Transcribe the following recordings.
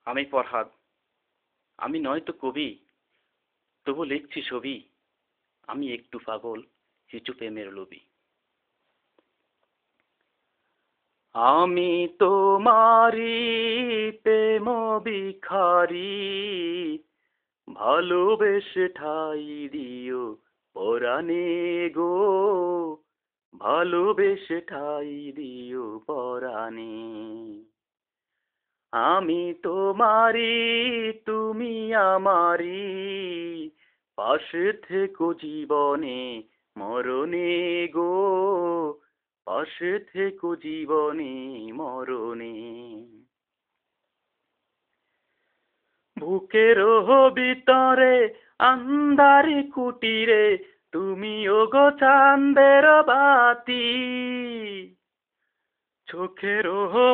আমি ফরহাদ। আমি নয়তো কবি, তবু লিখছি ছবি। আমি একটু পাগল, কিছু প্রেমের লোভী। আমি তোমারি প্রেম ভিখারি, ভালোবেসে ঠাই দিও পরাণে গো, ভালোবেসে ঠাই দিও পরাণে। আমি তোমারি, তুমি আমারি, পাশে থেকো জীবনে মরণে গো, পাশে থেকো জীবনে মরণে। বুকের ভিতরে আন্ধারি কুটিরে তুমি ওগো চাঁদের বাতি, চোখের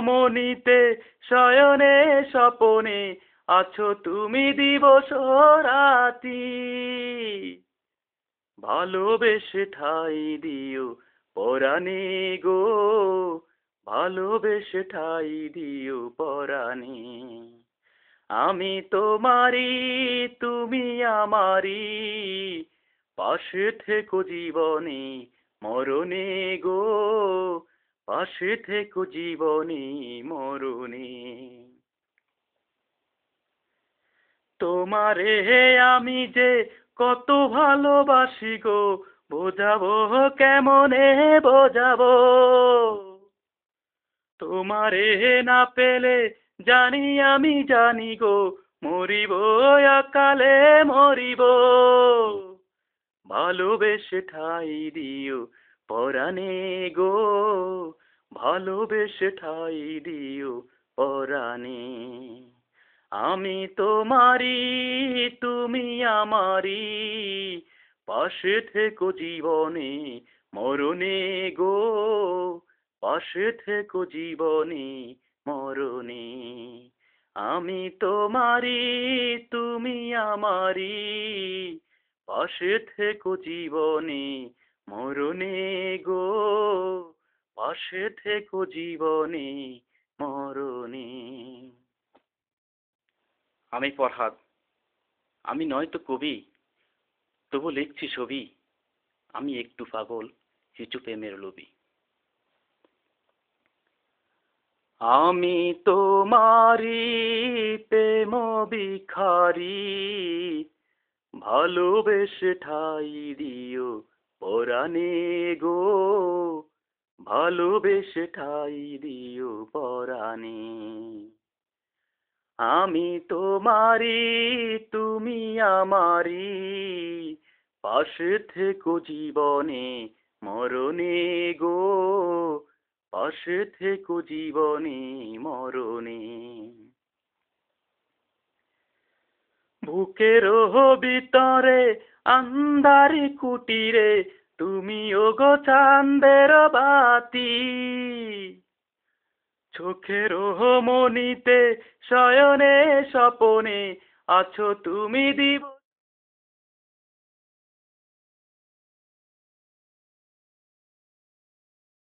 মনিতে শয়নে স্বপনে আছো তুমি দিবস রাতি। ভালোবেসে ঠাই দিও পরাণে গো, ভালোবেসে ঠাই দিও পরাণে। আমি তোমারি, তুমি আমারি, পাশে থেকো জীবনে মরণে গো, পাশে থেকো জীবনে মরণে। তোমারে আমি যে কত ভালোবাসি গো, বোঝাবো কেমনে বোঝাবো। তোমারে না পেলে জানি আমি জানি গো, মরিব অকালে মরিব। ভালোবেসে ঠাই দিও পরাণে গো, ভালোবেসে ঠাই দিও পরাণে। আমি তোমারি, তুমি আমারি, পাশে থেকো জীবনে মরণে গো, পাশে থেকো জীবনে মরণে। আমি তোমারি, তুমি আমারি, পাশে থেকো জীবনে মরণে গো, পাশে থেকো জীবনে মরণে। আমি ফরহাদ। আমি নয়তো কবি, তবু লিখছি ছবি। আমি একটু পাগল, কিছু প্রেমের লোভী। আমি তোমারি প্রেম ভিখারি, ভালোবেসে ঠাই দিও পরাণে গো, ভালোবেসে ঠাই দিও পরাণে। আমি তোমারি, তুমি আমারি, পাশে থেকো জীবনে মরণে গো, পাশে থেকো জীবনে মরণে। বুকের ভিতরে আন্ধারি কুটিরে তুমি ওগো চাঁদের বাতি, চোখের মনিতে শয়নে স্বপনে আছো তুমি দিবস